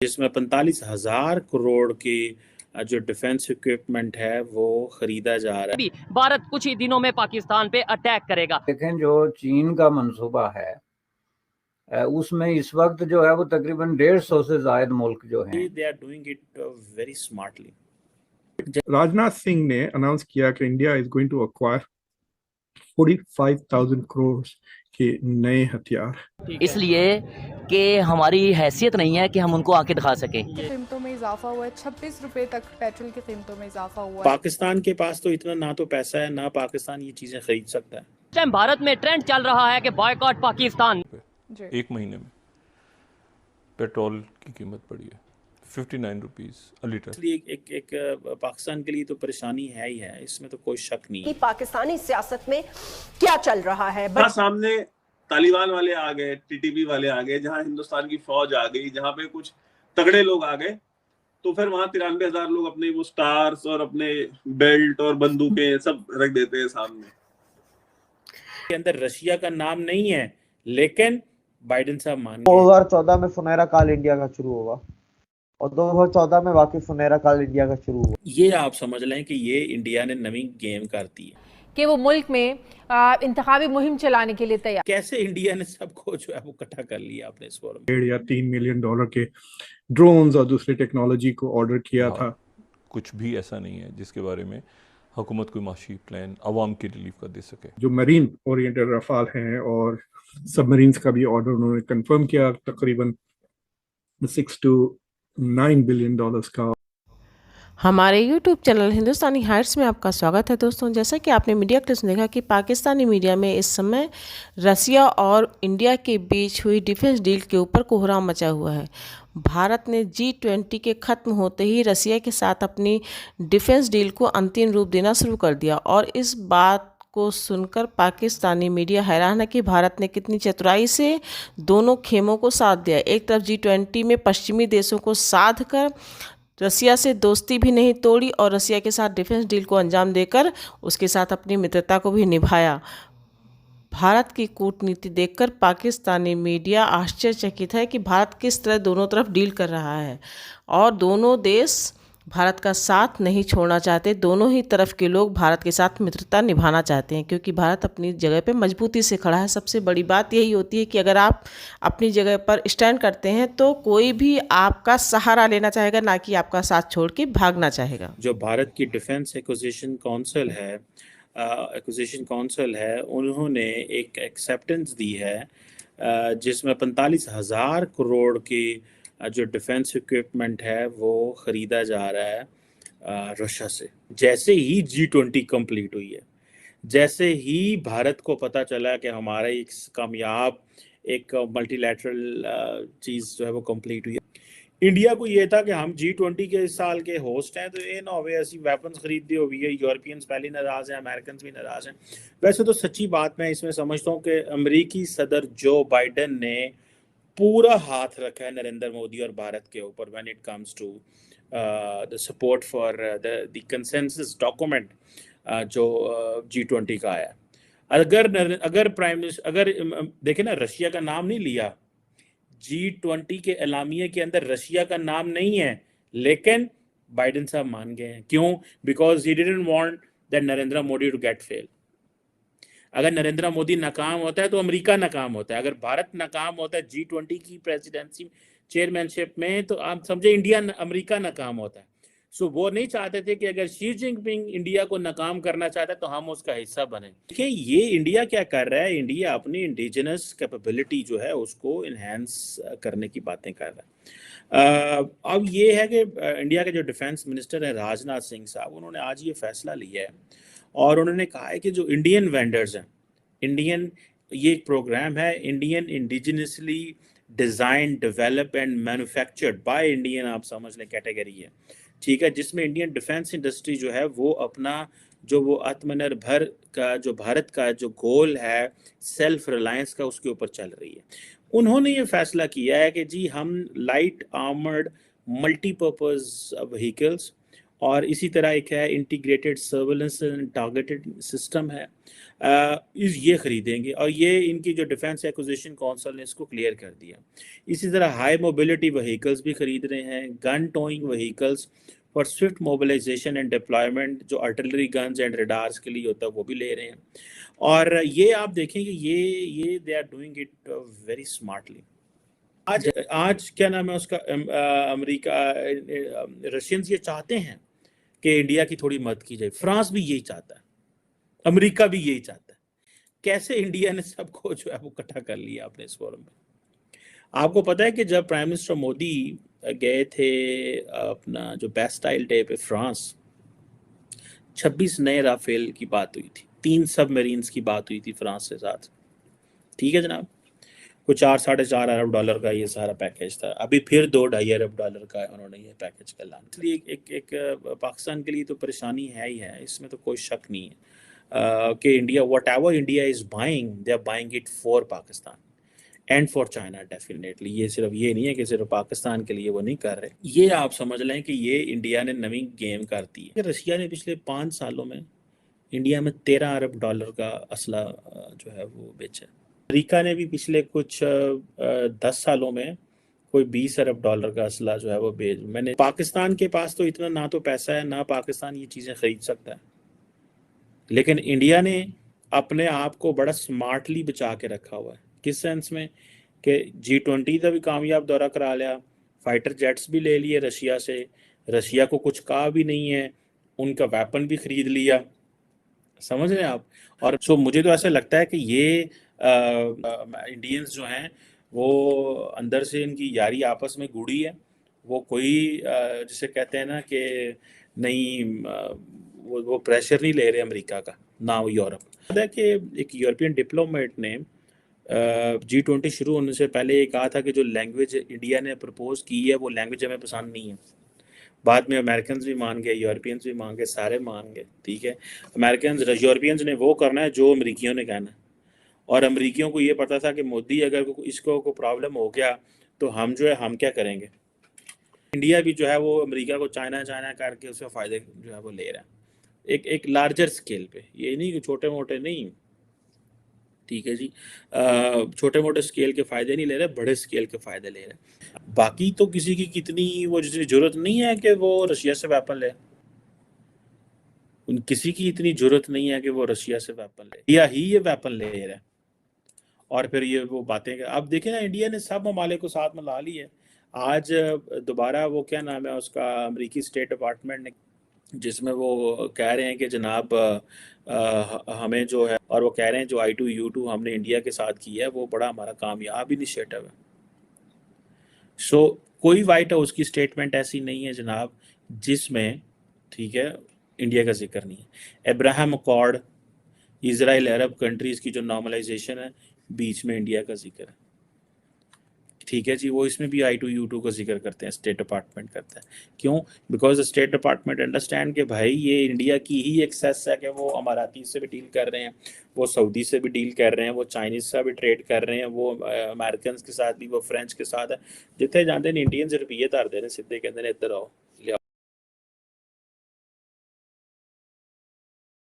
जिसमें 45,000 करोड़ की जो डिफेंस इक्विपमेंट है वो खरीदा जा रहा है। भारत कुछ ही दिनों में पाकिस्तान पे अटैक करेगा। देखें, जो चीन का मंसूबा है उसमें इस वक्त जो है वो तकरीबन 150 से ज्यादा मुल्क जो हैं, they are doing it very smartly. Rajnath Singh ने अनाउंस किया कि India is going to acquire 45,000 crore के नए हथियार, इसलिए कि हमारी हैसियत नहीं है कि हम उनको आके दिखा सकें। कीमतों में इजाफा हुआ है, 26 रुपए तक पेट्रोल की कीमतों में इजाफा हुआ है। पाकिस्तान के पास तो इतना ना तो पैसा है ना पाकिस्तान ये चीजें खरीद सकता है। इस टाइम भारत में ट्रेंड चल रहा है कि बॉयकॉट पाकिस्तान। एक महीने में पेट्रोल की कीमत बढ़ी है 59 रुपीज अ लीटर। इसलिए एक पाकिस्तान के लिए तो परेशानी है ही है, इसमें तो कोई शक नहीं कि पाकिस्तानी सियासत में क्या चल रहा है। सामने तालिबान वाले आ गए, टीटीपी वाले आ गए, जहां हिंदुस्तान की फौज आ गई, जहां पे कुछ तगड़े लोग आ गए, तो फिर वहां 93,000 लोग अपने वो स्टार्स और अपने बेल्ट और बंदूकें सब रख देते हैं सामने। के अंदर रशिया का नाम नहीं है, लेकिन बाइडेन साहब मान गए 2014 में सुनहरा काल इंडिया का शुरू होगा और 2014 में वाकई सुनहरा काल इंडिया का शुरू हुआ। ये आप समझ लें कि ये इंडिया ने नवी गेम करती है कि वो मुल्क में इंतखाबी मुहिम चलाने के लिए तैयार। कैसे इंडिया ने सबको जो है वो इकट्ठा कर लिया अपने इस फोरम में। 1.5 या 3 मिलियन डॉलर के ड्रोन्स और दूसरी टेक्नोलॉजी को ऑर्डर किया था। कुछ भी ऐसा नहीं है जिसके बारे में हुकूमत कोई माशी प्लान आवाम की रिलीफ का दे सके। जो मरीन ओरिएंटेड रफाल हैं और सबमरीन्स का भी ऑर्डर उन्होंने कंफर्म किया, तकरीबन 6 to 9 बिलियन डॉलर्स का। हमारे YouTube चैनल हिंदुस्तानी हाइट्स में आपका स्वागत है दोस्तों। जैसा कि आपने मीडिया क्लिप्स में देखा कि पाकिस्तानी मीडिया में इस समय रसिया और इंडिया के बीच हुई डिफेंस डील के ऊपर कोहराम मचा हुआ है। भारत ने G20 के ख़त्म होते ही रसिया के साथ अपनी डिफेंस डील को अंतिम रूप देना शुरू कर दिया और इस बात को सुनकर पाकिस्तानी मीडिया हैरान है कि भारत ने कितनी चतुराई से दोनों खेमों को साथ दिया। एक तरफ G20 में पश्चिमी देशों को साध कर रसिया से दोस्ती भी नहीं तोड़ी और रसिया के साथ डिफेंस डील को अंजाम देकर उसके साथ अपनी मित्रता को भी निभाया। भारत की कूटनीति देखकर पाकिस्तानी मीडिया आश्चर्यचकित है कि भारत किस तरह दोनों तरफ डील कर रहा है और दोनों देश भारत का साथ नहीं छोड़ना चाहते। दोनों ही तरफ के लोग भारत के साथ मित्रता निभाना चाहते हैं क्योंकि भारत अपनी जगह पे मजबूती से खड़ा है। सबसे बड़ी बात यही होती है कि अगर आप अपनी जगह पर स्टैंड करते हैं तो कोई भी आपका सहारा लेना चाहेगा, ना कि आपका साथ छोड़ के भागना चाहेगा। जो भारत की डिफेंस एक्विजिशन काउंसिल है उन्होंने एक एक्सेप्टेंस दी है जिसमें 45,000 करोड़ की जो डिफेंस इक्विपमेंट है वो ख़रीदा जा रहा है रशिया से। जैसे ही G20 कंप्लीट हुई है, जैसे ही भारत को पता चला कि हमारा एक कामयाब एक मल्टीलैटरल चीज़ जो है वो कंप्लीट हुई है, इंडिया को ये था कि हम G20 के इस साल के होस्ट हैं, तो ये ना हो ऐसी वेपन्स खरीदते हो भी है। यूरोपियंस पहले नाराज़ हैं, अमेरिकन भी नाराज़ हैं। वैसे तो सच्ची बात मैं इसमें समझता हूँ कि अमेरिकी सदर जो बाइडेन ने पूरा हाथ रखा है नरेंद्र मोदी और भारत के ऊपर when it comes to the support for the consensus document जो G20 का आया। अगर प्राइम मिनिस्टर अगर देखे ना, रशिया का नाम नहीं लिया G20 के एलामिया के अंदर, रशिया का नाम नहीं है, लेकिन बाइडेन साहब मान गए हैं। क्यों? Because he didn't want that Narendra Modi to get fail. अगर नरेंद्र मोदी नाकाम होता है तो अमेरिका नाकाम होता है। अगर भारत नाकाम होता है G20 की प्रेसिडेंसी चेयरमैनशिप में, तो आप समझे अमेरिका नाकाम होता है। सो वो नहीं चाहते थे कि अगर शी जिनपिंग इंडिया को नाकाम करना चाहता है तो हम उसका हिस्सा बने। देखिए ये इंडिया क्या कर रहा है, इंडिया अपनी इंडिजिनस कैपेबिलिटी जो है उसको इन्हेंस करने की बातें कर रहा है। अब ये है कि इंडिया के जो डिफेंस मिनिस्टर हैं राजनाथ सिंह साहब, उन्होंने आज ये फैसला लिया है और उन्होंने कहा है कि जो इंडियन वेंडर्स हैं, ये एक प्रोग्राम है Indian indigenously design develop and manufactured by Indian, आप समझ लें कैटेगरी है, ठीक है, जिसमें इंडियन डिफेंस इंडस्ट्री जो है वो अपना जो वो आत्मनिर्भर का जो भारत का जो गोल है सेल्फ रिलायंस का, उसके ऊपर चल रही है। उन्होंने ये फैसला किया है कि जी हम लाइट आर्मर्ड मल्टीपर्पज़ व्हीकल्स और इसी तरह एक है integrated surveillance and targeted system है, ये खरीदेंगे। और ये इनकी जो डिफेंस एक्विजिशन काउंसिल ने इसको क्लियर कर दिया। इसी तरह हाई मोबिलिटी व्हीकल्स भी खरीद रहे हैं, gun towing vehicles for swift mobilisation and deployment, जो आर्टिलरी गन्स एंड रडार्स के लिए होता है वो भी ले रहे हैं। और ये आप देखेंगे ये they are doing it very smartly. आज क्या नाम है उसका, अमेरिका, रशियंस ये चाहते हैं कि इंडिया की थोड़ी मदद की जाए, फ्रांस भी यही चाहता है, अमेरिका भी यही चाहता है। कैसे इंडिया ने सबको जो है वो इकट्ठा कर लिया अपने इस फोरम में। आपको पता है कि जब प्राइम मिनिस्टर मोदी गए थे अपना जो बेस्टाइल डे पे फ्रांस, 26 नए राफेल की बात हुई थी, 3 सबमरीन्स की बात हुई थी फ्रांस के साथ। ठीक है जनाब, कुछ 4-4.5 अरब डॉलर का ये सारा पैकेज था। अभी फिर 2-2.5 अरब डॉलर का उन्होंने ये पैकेज कर लाना। इसलिए एक पाकिस्तान के लिए तो परेशानी है ही है, इसमें तो कोई शक नहीं है कि India, whatever India is buying, they are buying it for Pakistan and for China definitely. ये सिर्फ ये नहीं है कि सिर्फ पाकिस्तान के लिए वो नहीं कर रहे, ये आप समझ लें कि ये इंडिया ने नई गेम कर दी है। रशिया ने पिछले 5 सालों में इंडिया में 13 अरब डॉलर का असला जो है वो बेचा। अमेरिका ने भी पिछले कुछ 10 सालों में कोई 20 अरब डॉलर का असला जो है वो बेच। मैंने पाकिस्तान के पास तो इतना ना तो पैसा है ना पाकिस्तान ये चीज़ें खरीद सकता है, लेकिन इंडिया ने अपने आप को बड़ा स्मार्टली बचा के रखा हुआ है। किस सेंस में कि G20 का भी कामयाब दौरा करा लिया, फाइटर जेट्स भी ले लिए रशिया से, रशिया को कुछ कहा भी नहीं है, उनका वेपन भी खरीद लिया, समझ रहे हैं आप। और सो मुझे तो ऐसा लगता है कि ये इंडियंस जो हैं वो अंदर से इनकी यारी आपस में गुड़ी है। वो कोई जिसे कहते हैं ना कि नहीं, वो प्रेशर नहीं ले रहे अमेरिका का, ना वो यूरोप। पता है कि एक यूरोपियन डिप्लोमेट ने G20 शुरू होने से पहले ये कहा था कि जो लैंग्वेज इंडिया ने प्रपोज की है वो लैंग्वेज हमें पसंद नहीं है। बाद में अमेरिकन भी मान गए, यूरोपियंस भी मान गए, सारे मान गए। ठीक है, यूरोपियंस ने वो करना है जो अमेरिकियों ने कहना है, और अमेरिकियों को ये पता था कि मोदी अगर इसको को प्रॉब्लम हो गया तो हम जो है हम क्या करेंगे। इंडिया भी जो है वो अमेरिका को चाइना करके उसका फ़ायदे जो है वो ले रहा है एक लार्जर स्केल पे, ये नहीं कि छोटे मोटे नहीं। ठीक है जी, छोटे मोटे स्केल के फ़ायदे नहीं ले रहे, बड़े स्केल के फ़ायदे ले रहे। बाकी तो किसी की कितनी वो ज़रूरत नहीं है कि वो रशिया से वेपन ले, किसी की इतनी ज़रूरत नहीं है कि वो रशिया से वेपन ले, या ही ये वेपन ले रहा है। और फिर ये वो बातें, अब देखें ना, इंडिया ने सब ममालिक को साथ में ला ली है। आज दोबारा वो क्या नाम है उसका, अमेरिकी स्टेट डिपार्टमेंट ने, जिसमें वो कह रहे हैं कि जनाब हमें जो है, और वो कह रहे हैं जो I2U2 हमने इंडिया के साथ किया है वो बड़ा हमारा कामयाब इनिशिएटिव है। सो कोई वाइट हाउस की स्टेटमेंट ऐसी नहीं है जनाब जिसमें, ठीक है, इंडिया का जिक्र नहीं है। अब्राहम अकॉर्ड, इजराइल, अरब कंट्रीज़ की जो नॉर्मलाइजेशन है, बीच में इंडिया का जिक्र है। ठीक है जी, वो इसमें भी I2U2 का जिक्र करते हैं, स्टेट डिपार्टमेंट करता है। क्यों? बिकॉज स्टेट डिपार्टमेंट अंडरस्टैंड कि भाई ये इंडिया की ही एक्सेस है कि वो अमाराती से भी डील कर रहे हैं, वो सऊदी से भी डील कर रहे हैं, वो चाइनीज़ से भी ट्रेड कर रहे हैं, वो अमेरिकन के साथ भी, वो फ्रेंच के साथ है। जितने जानते हैं इंडियंस रुपये धर दे रहे, सीधे कहते हैं इधर आओ।